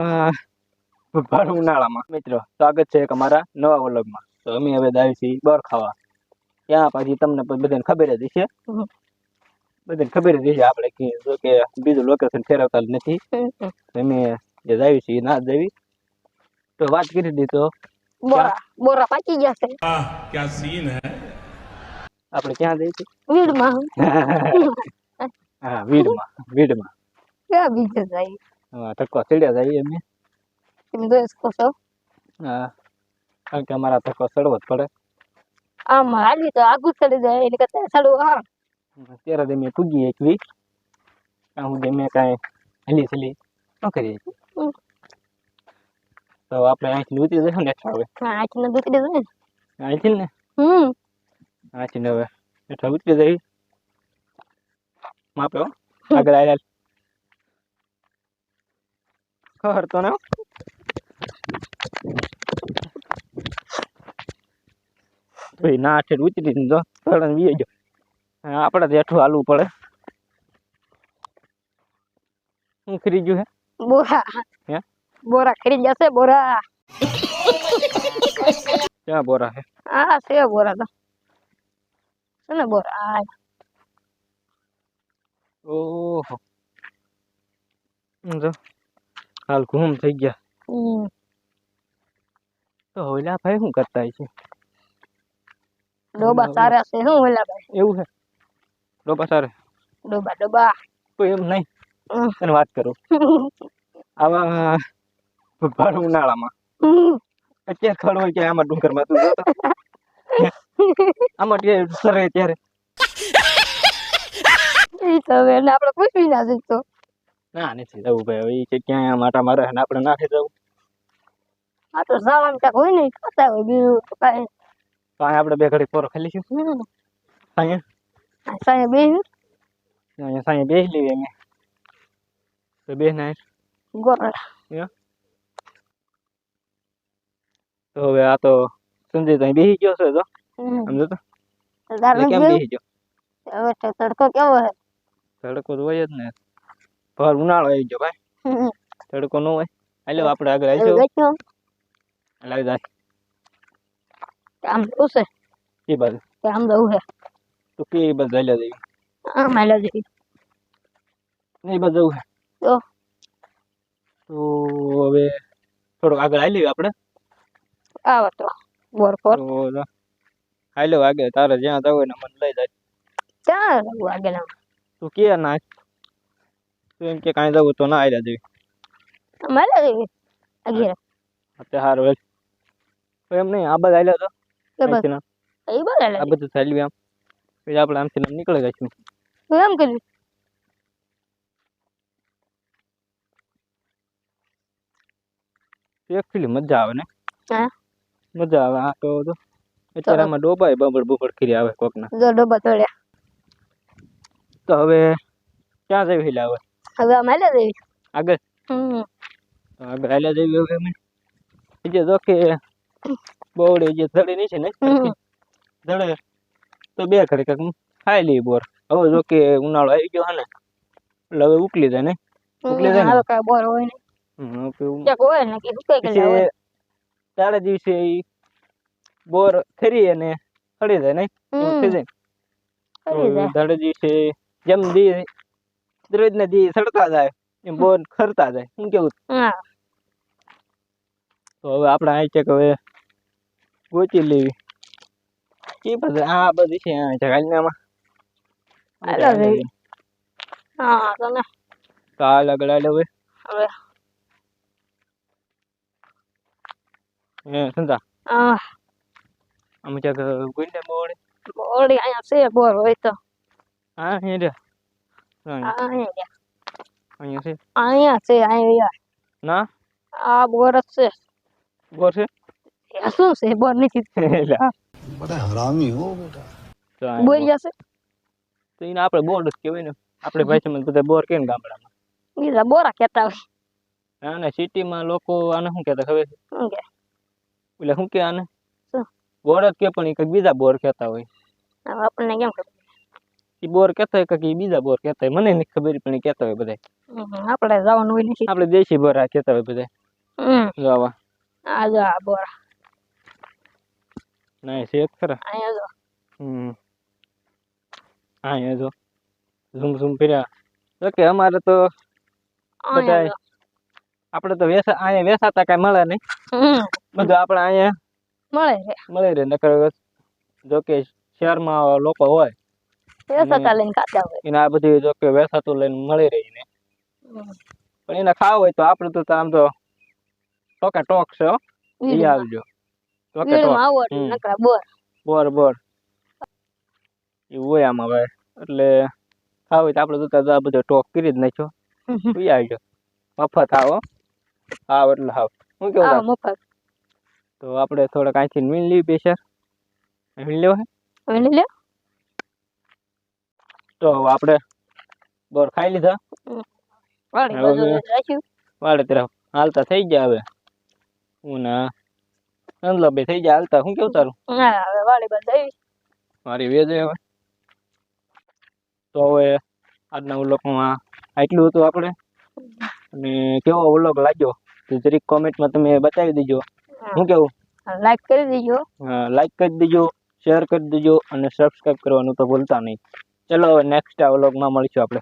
ભર ઉનાળામાં મિત્રો સ્વાગત છે એક અમારા નવા વ્લોગમાં. તો અમે હવે જાય છીએ બોર ખાવા. ત્યાં પછી તમને બધાને ખબર જ હશે, બધાને ખબર જ હશે આપણે કે જો કે બીજું લોકેશન ફેરવતા જ નથી. અમે જે જાય છીએ ના જવી તો વાત કરી દીધી તો બોરા બોરા પાકી ગયા છે. क्या सीन है। આપણે ક્યાં જઈએ છીએ? વીડમાં હા, વીડમાં ક્યાં બીજે જાય હા ધક્કો ચડ્યા જઈએ અમે. તમે જોઈ શકો છો. હા, કારણ કે અમારા ધક્કો ચડવો જ પડે. આમ હાલી તો આગું ચડી જાય એને કરતા ચડવું હા. અત્યારે અમે પૂગીએ એકવી ત્યાં સુધી અમે કાંઈ હલી ન કરીએ. તો આપણે અહીંથી ઉતરી જઈશું ને હેઠા હવે. હા આખી ન દુખી દેવું ને. અહીંથી ને અહીંથી હવે હેઠા ઉતરી જઈ માપે હો આગળ આવ્યા ખબર તો ને ભાઈ ના ઠેર ઉતરી દો તળન વી ગયો. આપણે તો હેઠું હાલવું પડે. શું ખરી ગયું હે? બોરા હે બોરા ખરી જશે બોરા. ક્યાં બોરા હે? હા છે બોરા તો છે ને બોરા. ઓહો જો હાલ ઘૂમ થઈ ગયા. તો હોલા ભાઈ શું કરતા છે? ડોબા સારા છે હું ઓલા ભાઈ. એવું છે ડોબા સારે? ડોબા ડોબા કોઈ એમ નહીં તને વાત કરું આવા ભર ઉનાળામાં અત્યારે ખડ હોય કે આમાં ડુંગરમાં તું જોતો આમાં ત્યાં સરે ત્યારે ઈ તો હવે એને આપણે પૂછવી ના શકતો. ના નથી જવું ભાઈ. હવે કે ક્યાંય માટા મારે ને આપણે નાખી જવું. આ તો સાવન કાક હોય ને ખાતા હોય બીજું તો કાંઈ. તો અહીંયા આપણે બે ઘડી પોરો ખાઈ લઈશું. અહીંયા સાંજે બેહી અહીંયા સાંજે બેસી લઈએ અમે તો બે ના ગોરા તો હવે આ તો સંજય ત્યાં બેસી ગયો છે તો સમજો તો એટલે કેમ બેસી ગયો? હવે તો તડકો કેવો હે? તડકો તો હોય જ ને. ભર ઉનાળો આવી ગયો ભાઈ. તડકો ન હોય. હાલો આપણે આગળ આવીશું. લાવી જાય આમ જવું છે એ બાજુ કે આમ જવું છે? તો કે એ બાજુ હાલ્યા જઈએ. આમ હાલ્યા જઈએ એ બાજુ જવું છે તો હવે થોડુંક આગળ હાલીએ આપણે. આવો તો બોર પર તો હાલો આગળ તારે જ્યાં જવું હોય ને મને લઈ જાય. ક્યાં જવું આગળ આમ? તું કે ના તું એમ કે કાંઈ જવું તો ના હાલ્યા જઈએ. આમ હાલ્યા જઈએ આગળ અત્યારે હારું હોય તો એમ નહીં આ બાજુ હાલ્યા તો કે બસ અહીંથી ના એ બોલ આ હાલ્યા બધું ચાલ્યું આમ પછી આપણે આમથી આમ નીકળી જઈશું. તું એમ કર્યું એકચ્યુઅલી મજા આવે ને. હા મજા આવે. આ તો અત્યારે આમાં ડોબાય બબડ બબડ કરી આવે કોકના. જો ડબ્બા તોડ્યા. તો હવે ક્યાં જવી હિલા હવે? હવે આમ હાલ્યા જઈએ આગળ તો આગળ હાલ્યા જઈએ હવે અમે. જે જો કે બોવડે જે ધડે નહીં છે ને ધડે તો બે ઘડી કંઈક ખાઈ લઈએ બોર. હવે જો કે ઉનાળો આવી ગયો હે ને એટલે હવે ઉકલી જાય ને ઉકલી જાય ને હાલો કાંઈ બોર હોય ને ક્યાંક હોય ને કે સુકાઈ ગયેલા હોય. પછી ચારે દિવસે ઈ બોર ફરી અને ખડી જાય નહીં એવું થઈ જાય. ખરી જાય. ધડે દિવસે જેમ દી દરરોજ ના દી સડતા જાય એમ બોર ખરતા જાય. શું કેવું? હા તો હવે આપણે અહીં છે કે હવે ગોચી લેવી એ બધું આ બધી છે જગાલનામાં હાલ્યા જઈએ. હા તમે તો હાલ આગળ હાલ હવે હવે સંતા હા અમે ક્યાંક ગુંડે બોડે બોડી અહીંયા છે બોર હોય તો હા અહીંયા અહીંયા છે અહીંયા છે અહીંયા ના આ બોર જ છે. બોર છે આ શું છે બોર નથી એટલે बड़ा हरामी हो बेटा। તો અહીંયા બોર બોર. જશે તો એને આપણે બોર જ કહેવાય ને. આપણે ભાષામાં બધા બોર કે ને ગામડામાં. બીજા બોરા કહેતા હોય. અને સિટીમાં લોકો આને શું કહેતા ખબર છે? શું કે એટલે શું કે આને શું? બોર જ કે પણ એ કંઈક બીજા બોર કહેતા હોય. હવે આપણને કેમ ખબર? ઈ બોર કહેતા હોય કે ઈ બીજા બોર કહેતા હોય મને નથી ખબર પણ ઈ કહેતા હોય બધા આપણે જવાનું હોય નથી. આપણે દેશી બોર આ કહેતા હોય બધા જો આવા આ જો આ બોર ના છે જ ખરા અહીંયા જો હા એ જો ઝૂમ ફર્યા ઓકે અમારે તો અહીંયા બધાય જો. આપણે તો અહીંયા વેસાતા કાંઈ મળે નહીં બધું આપણે અહીંયા મળે છે મળી રહે નકર જો કે શહેરમાં લોકો હોય વેસાતા લઈને ખાતા હોય. એને આ બધી જો કે વેસાતું લઈને મળી રહી ને પણ એને ખાવું હોય તો આપણે તો આમ તો ટોકે ટોક છે હો ઈ આવજો ટોકે ટોક વીડમાં આવો એટલે નકરા બોર બોર એવું હોય આમાં ભાઈ એટલે ખાવું હોય તો આપણે તો આ બધો ટોક કરી જ નાખ્યો ઈ આવજો મફત આવો હાવ એટલે હાવ શું કેવું આ તાર? મફત તો આપણે થોડાક અહીંથી મીન લઈ બેસર મીન લેવો હે હવે લે તો હવે આપણે બોર ખાઈ લીધા વાળી હવે બાજુ રાખ્યું. વાડે તરફ હાલતા થઈ ગયા હવે હું ના અંદલો બે થઈ ગયા હાલતા શું કેવું તારું હા હવે વાળી બાજુ આવી. મારી વેજ હવે તો હવે આજના વ્લોગમાં આટલું હતું આપણે અને કેવો વ્લોગ લાગ્યો તો જરીક કોમેન્ટમાં તમે બતાવી દેજો શું કેવું લાઈક કરી દેજો. લાઈક કરી દેજો શેર કરી દેજો અને સબસ્ક્રાઇબ કરવાનું તો ભૂલતા નહીં ચલો હવે નેક્સ્ટ વ્લોગમાં મળીશું આપણે